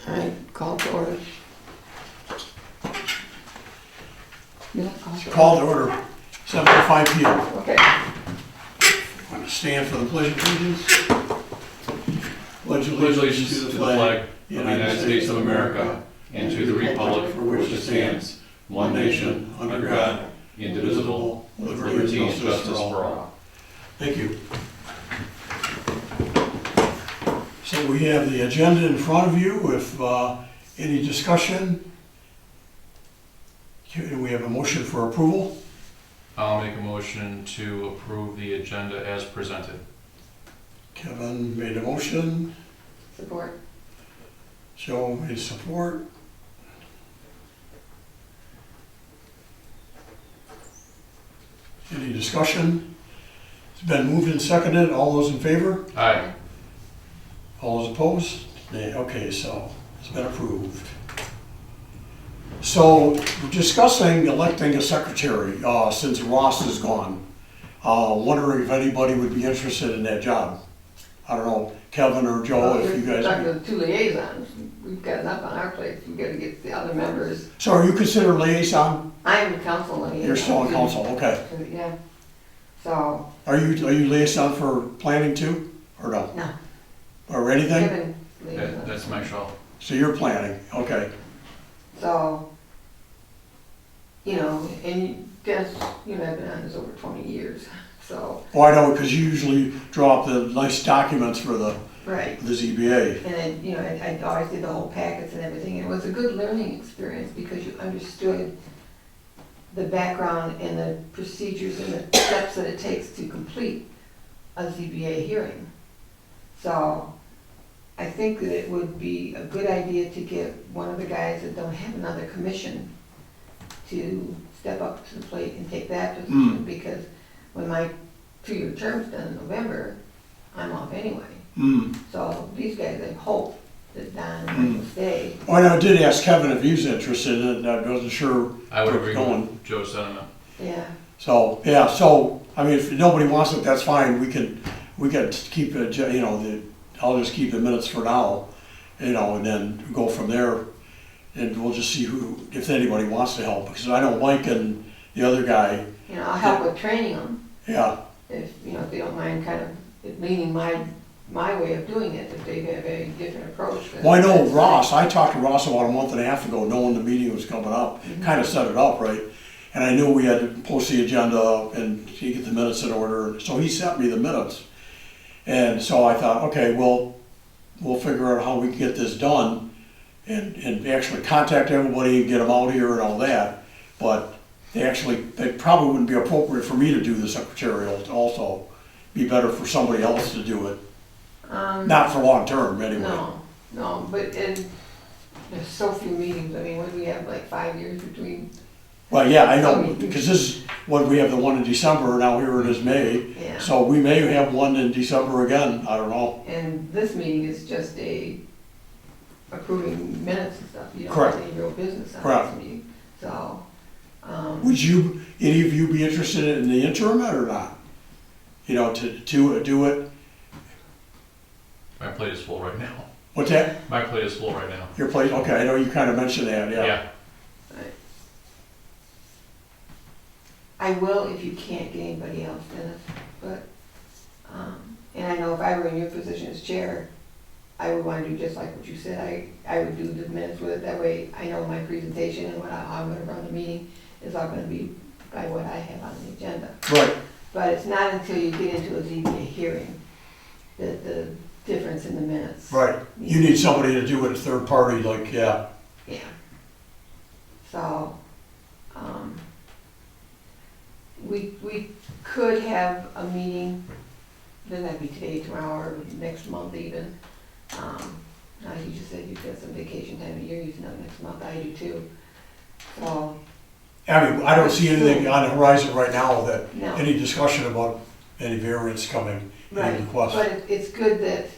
All right, call to order. Yeah, Call to order, 7:05 p.m. Okay. I'm going to stand for the pledge of allegiance. Pledge allegiance to the flag of the United States of America and to the republic for which it stands, one nation, under God, indivisible, with liberty and justice for all. Thank you. So we have the agenda in front of you. If any discussion, we have a motion for approval. I'll make a motion to approve the agenda as presented. Kevin made a motion. Support. Joe made support. Any discussion? It's been moved and seconded. All those in favor? Aye. All those opposed? Nay. Okay, so it's been approved. So we're discussing electing a secretary since Ross is gone. Wondering if anybody would be interested in that job. I don't know, Kevin or Joe, if you guys. Talking to the two liaisons, we've got enough on our plate. We've got to get the other members. So are you considered liaison? I am the council liaison. You're still on council, okay. Yeah. So. Are you liaison for planning too, or no? No. Or anything? Kevin liaison. That's my show. So you're planning, okay. So, you know, and Dennis, you and I have been on this over 20 years, so. Oh, I know, because you usually draw up the nice documents for the Right. ZBA. And then, you know, I always did the whole packets and everything, and it was a good learning experience because you understood the background and the procedures and the steps that it takes to complete a ZBA hearing. So I think that it would be a good idea to get one of the guys that don't have another commission to step up to the plate and take that position, because when my 2-year term's done in November, I'm off anyway. So these guys, I hope that Don and Mike will stay. Oh, I know, I did ask Kevin if he was interested in it, I wasn't sure. I would where it's agree going. with Joe's sentiment. Yeah. So, yeah, so, I mean, if nobody wants it, that's fine, we could keep it, you know, I'll just keep the minutes for now, you know, and then go from there. And we'll just see if anybody wants to help, because I know Mike and the other guy, You know, I'll help with training them, yeah, if, you know, if they don't mind kind of leaning my way of doing it, if they have a different approach. well, I know Ross, I talked to Ross about a month and a half ago, knowing the meeting was coming up, kind of set it up, right? And I knew we had to post the agenda and get the minutes in order, so he sent me the minutes. And so I thought, okay, well, we'll figure out how we can get this done and actually contact everybody and get them out here and all that. But they probably wouldn't be appropriate for me to do the secretarial also. Be better for somebody else to do it. Not for long term, anyway. No, but there's so few meetings. I mean, what do we have, like 5 years between? Well, yeah, I know, because this is what we have, the one in December, now here it is May. Yeah. So we may have one in December again, I don't know. And this meeting is just approving minutes and stuff. You don't Correct. have any real business on Correct. this meeting. So, Would any of you be interested in the interim or not? You know, to do it? My plate is full right now. What's that? My plate is full right now. Your place, okay, I know you kind of mentioned that, yeah. I will if you can't get anybody else, Dennis, but, and I know if I were in your position as chair, I would want to do just like what you said. I would do the minutes with it, that way I know my presentation and how I'm gonna run the meeting is all gonna be by what I have on the agenda. Right, But it's not until you get into a ZBA hearing that the difference in the minutes. right. You need somebody to do it, a third party, like, yeah. Yeah. So, we could have a meeting, doesn't have to be today, tomorrow, or next month even. Now you just said you've got some vacation time of year, you know, next month, I do too. So, I mean, I don't see anything on the horizon right now that, no. any discussion about any variance coming, any Right, requests. but it's good that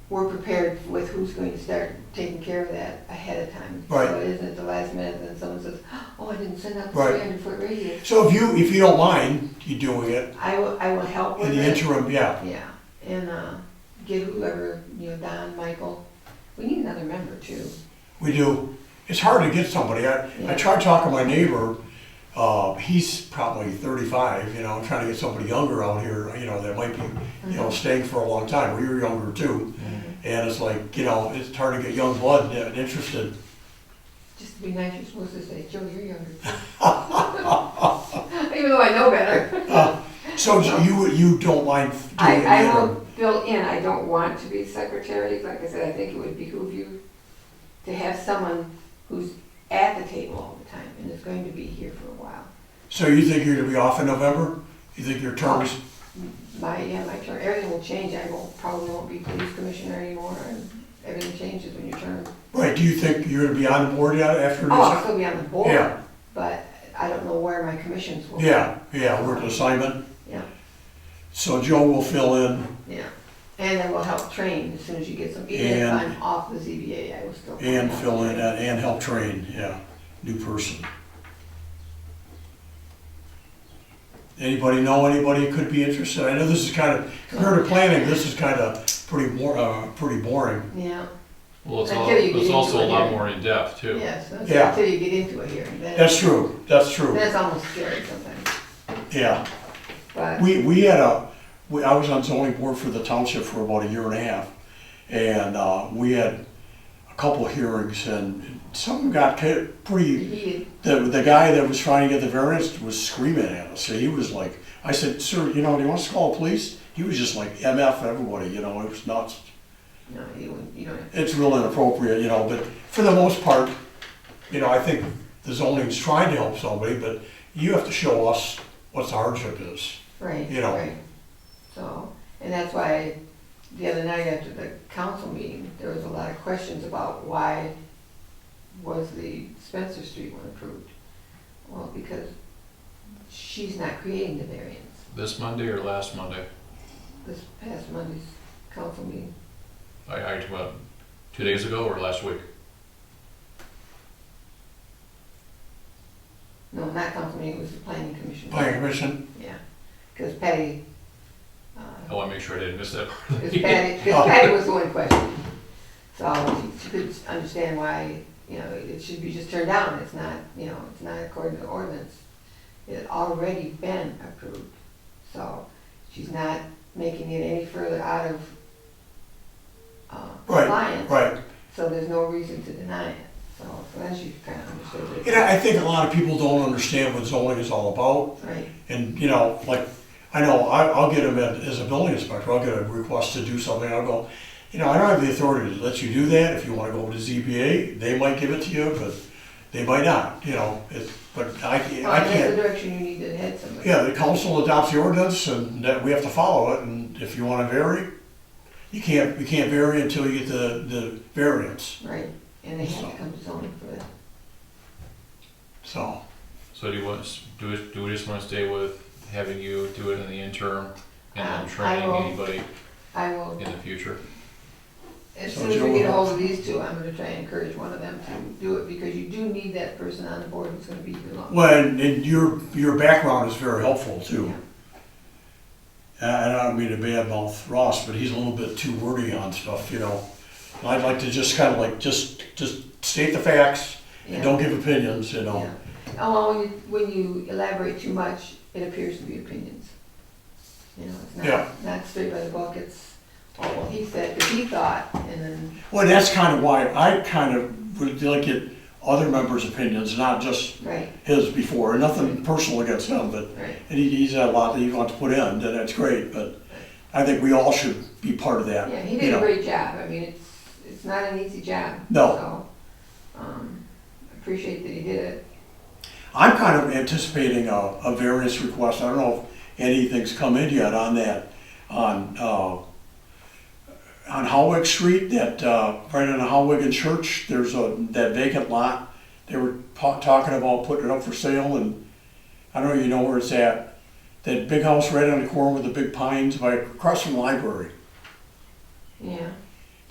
we're prepared with who's going to start taking care of that ahead of time. Right. So it isn't at the last minute and someone says, oh, I didn't send out the Right. 300-foot radius. So if you don't mind you doing it, I will help with in the it. interim, yeah. Yeah, and get whoever, you know, Don, Michael, We need another member too. We do. It's hard to get somebody. I Yeah. tried talking to my neighbor, he's probably 35, you know, trying to get somebody younger out here, you know, that might be, you know, staying for a long time. Well, you're younger too. And it's like, you know, it's hard to get young blood interested. Just to be nice, you're supposed to say, Joe, you're younger too. Even though I know better. So you don't mind doing it I either? will fill in, I don't want to be secretary, like I said, I think it would behoove you to have someone who's at the table all the time and is going to be here for a while. So you think you're gonna be off in November? You think your term's, My term, everything will change, probably won't be police commissioner anymore, and everything changes when your term. right, do you think you're gonna be on the board yet after this? Oh, I'll still be on the board, Yeah, but I don't know where my commissions will be. yeah, work assignment. Yeah, So Joe will fill in, yeah, and then we'll help train as soon as you get some, even if I'm off the ZBA, I will still. and help fill in, train. and help train, yeah, new person. Anybody know anybody who could be interested? I know this is kind of, compared to planning, this is kind of pretty boring. Yeah, Well, Until you get it's also into a it lot here. more in-depth too. yes, Yeah. until you get into it here, then. That's true, that's true, That's almost scary sometimes, yeah. but. We had I was on zoning board for the township for about a year and a half, and we had a couple of hearings, and some of them got pretty, He, the guy that was trying to get the variance was screaming at us. He was like, I said, sir, you know, do you want us to call the police? He was just like MF everybody, you know, it was nuts. no, you don't. It's real inappropriate, you know, but for the most part, you know, I think the zoning's trying to help somebody, but you have to show us what the hardship is. Right, You know. right. So, and that's why the other night after the council meeting, there was a lot of questions about why was the Spencer Street one approved? Well, because she's not creating the variance. This Monday or last Monday? This past Monday's council meeting. Well, 2 days ago or last week? No, not council meeting, it was the planning commission. Planning commission, Yeah, because Patty, I want to make sure I didn't miss that part. because Patty was the one questioning. So she could understand why, you know, it should be just turned down. It's not, you know, it's not according to the ordinance. It had already been approved. So she's not making it any further out of compliance. right. So there's no reason to deny it. So then she kind of understood it. You know, I think a lot of people don't understand what zoning is all about. Right, And, you know, like, I know, I'll get them as a building inspector, I'll get a request to do something, I'll go, you know, I don't have the authority to let you do that. If you wanna go to ZBA, they might give it to you, but they might not, you know, but I well, and can't. that's the direction you need to head somebody. Yeah, the council adopts the ordinance and that we have to follow it, and if you wanna vary, you can't vary until you get the variance, Right, and they have to come to zoning for that. so. So do you want, do we just want to stay with having you do it in the interim and then I training will. anybody I will, in the future? as So soon as Joe we get a will- hold of these two, I'm gonna try and encourage one of them to do it, because you do need that person on the board who's gonna be here long. Well, and your background is very helpful too. Yeah. And I don't mean to badmouth Ross, but he's a little bit too wordy on stuff, you know. I'd like to just kind of like, just state the facts and Yeah. don't give opinions, you know. Yeah. Oh, well, when you elaborate too much, it appears to be opinions. You know, it's Yeah. not straight by the book, it's, oh, well, he said, because he thought, and then, Well, that's kind of why I kind of would like get other members' opinions, not just right, his before. Nothing personal against him, but right. and he's had a lot that he wants to put in, and that's great, but I think we all should be part of that. Yeah, he you did a know. great job, I mean, it's not an easy job. No. So, I appreciate that he did it. I'm kind of anticipating a variance request. I don't know if anything's come in yet on that, on Howick Street, that, right on the Howigan Church, there's that vacant lot. They were talking about putting it up for sale, and I don't know if you know where it's at. That big house right on the corner with the big pines by, across from the library. Yeah,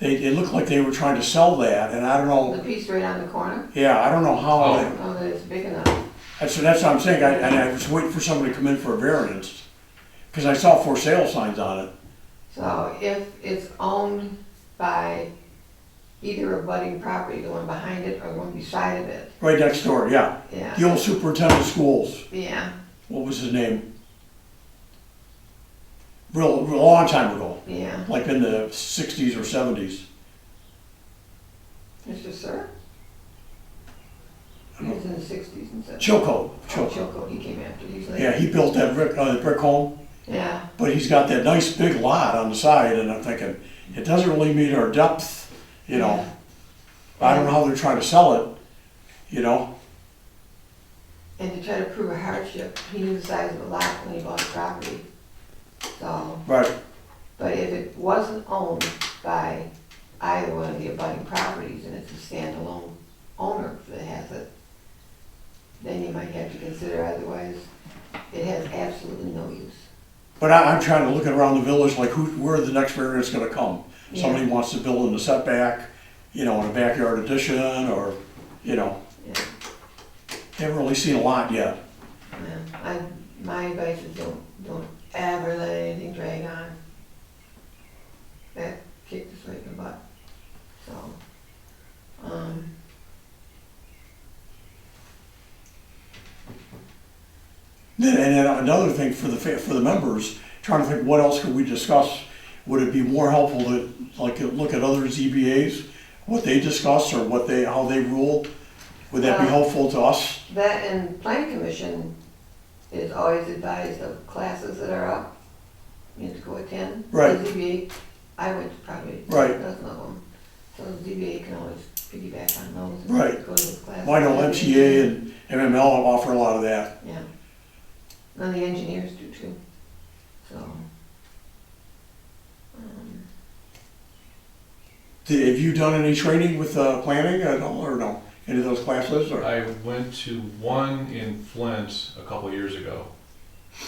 It looked like they were trying to sell that, and I don't know, the piece right on the corner, yeah, I don't know how. Oh. oh, that is big enough. That's what I'm saying, and I was waiting for somebody to come in for a variance, because I saw for sale signs on it. So if it's owned by either abutting property, the one behind it or the one beside of it. Right next door, yeah. Yeah, The old superintendent of schools, yeah, what was his name? Real long time ago, yeah. like in the 60s or 70s. Mr. Sir? He was in the 60s and 70s. Chilco. Chilco, he came after, he's like. Yeah, he built that brick home, Yeah, but he's got that nice big lot on the side, and I'm thinking, it doesn't really meet our depth, you know. Yeah. I don't know how they're trying to sell it, you know. and to try to prove a hardship, he knew the size of the lot when he bought the property. So, Right, but if it wasn't owned by either one of the abutting properties and it's a standalone owner that has it, then you might have to consider, otherwise it has absolutely no use. but I'm trying to look around the village, like where the next variance gonna come. Yeah. Somebody wants to build in the setback, you know, in a backyard addition, or, you know, Yeah, haven't really seen a lot yet. yeah. My advice is don't ever let anything drag on. That kicked us right in the butt, so, And then another thing for the members, trying to think what else could we discuss? Would it be more helpful to look at other ZBAs, what they discuss or how they rule? Would that be helpful to us? that and planning commission is always advised of classes that are up, you have to go attend. Right. The ZBA, I went to probably a Right. dozen of them, so the ZBA can always piggyback on those Right. and go to those classes. Well, I know MTA and MML offer a lot of that. Yeah, and the engineers do too, so. Have you done any training with planning at all, or no? Any of those classes, or? I went to one in Flint a couple years ago,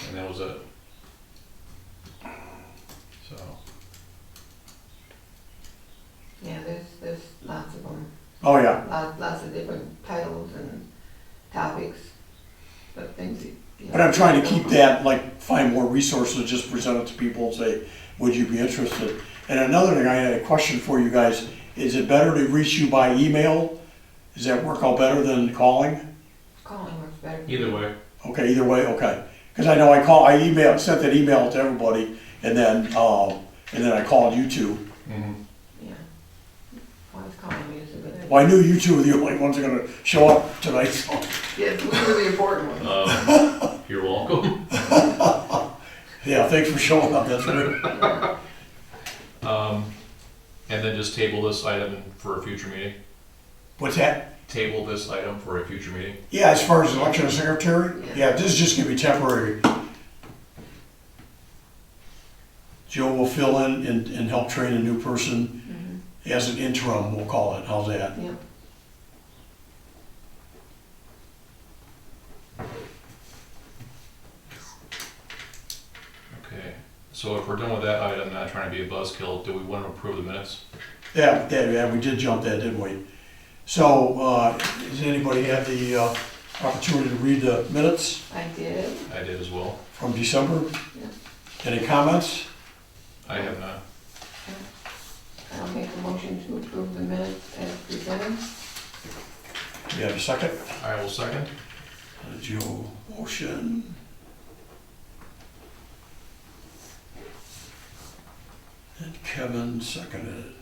and that was it. So, Yeah, there's lots of them, Oh, yeah. lots of different titles and topics, but things that, you know. But I'm trying to keep that, find more resources, just present it to people and say, would you be interested? And another thing, I had a question for you guys. Is it better to reach you by email? Does that work out better than calling? Calling works better. either way, Okay, either way, okay. Because I know sent that email to everybody, and then I called you two. mhm. Yeah. Always calling me is a good idea. Well, I knew you two were the only ones that are gonna show up tonight, so. Yes, those are the important ones. You're welcome. Yeah, thanks for showing up, that's right. And then just table this item for a future meeting. What's that? Table this item for a future meeting. Yeah, as far as election of secretary, Yeah. yeah, this is just gonna be temporary. Joe will fill in and help train a new person as an interim, we'll call it, how's that? Yeah. Okay, so if we're done with that item, not trying to be a buzzkill, do we want to approve the minutes? Yeah, we did jump that, didn't we? So, does anybody have the opportunity to read the minutes I did. I did as well. from December? Yeah. Any comments? I have not. I'll make a motion to approve the minutes as presented. Do you have a second? I will second. Joe, motion. And Kevin seconded.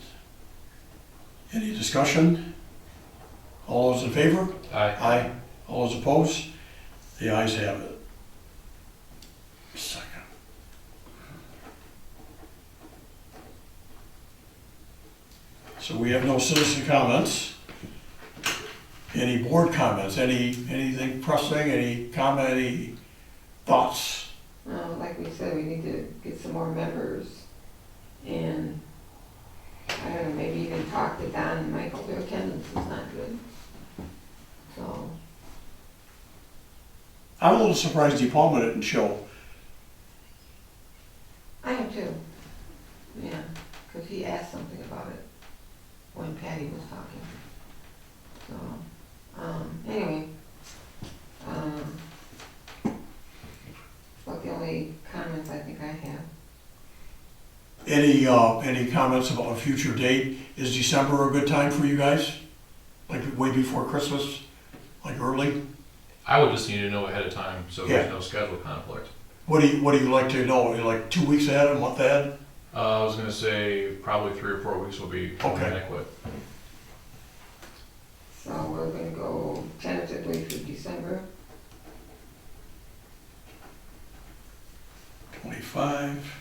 Any discussion? All those in favor? Aye. Aye. All those opposed? The ayes have it. Second. So we have no citizen comments. Any board comments? Anything pressing? Any comment? Any thoughts? Like we said, we need to get some more members and, I don't know, maybe even talk to Don and Michael, their attendance is not good. So, I'm a little surprised De Palma didn't show. I am too. Yeah, because he asked something about it when Patty was talking. So, anyway, about the only comments I think I have. Any comments about a future date? Is December a good time for you guys? Like way before Christmas, like early? I would just need to know ahead of time, so Yeah. there's no schedule conflict. What do you like to know? Like 2 weeks ahead, a month ahead? I was gonna say probably 3 or 4 weeks will be Okay. adequate. So we're gonna go tentatively through December. 25,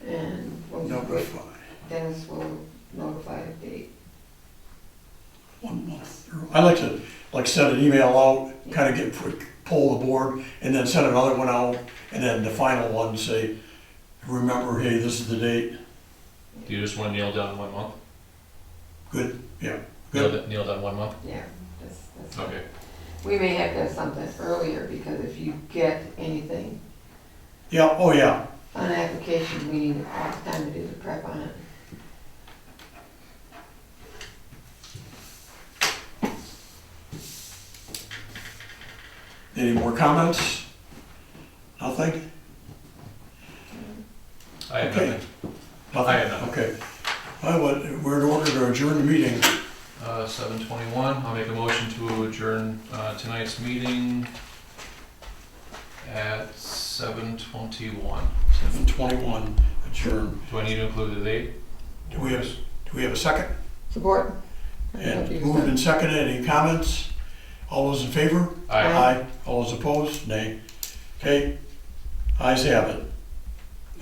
And when we number quit, 5. Dennis will notify a date. 1 month. I like to send an email out, kind of get, poll the board, and then send another one out, and then the final one say, remember, hey, this is the date. Do you just wanna nail down 1 month? Good, yeah, good. Nail down 1 month? Yeah, that's. Okay. We may have to have something earlier, because if you get anything Yeah, oh yeah, on an application, we need all the time to do the prep on it. any more comments? Nothing? I have Okay. nothing. Nothing? I have nothing. Okay. We're in order to adjourn the meeting. 7:21, I'll make a motion to adjourn tonight's meeting at 7:21. 7:21, adjourn. Do I need to include the date? Do we have a second? Support? And moved and seconded, any comments? All those in favor? Aye. All those opposed? Nay. Okay, ayes have it.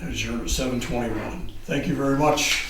Adjourn at 7:21. Thank you very much.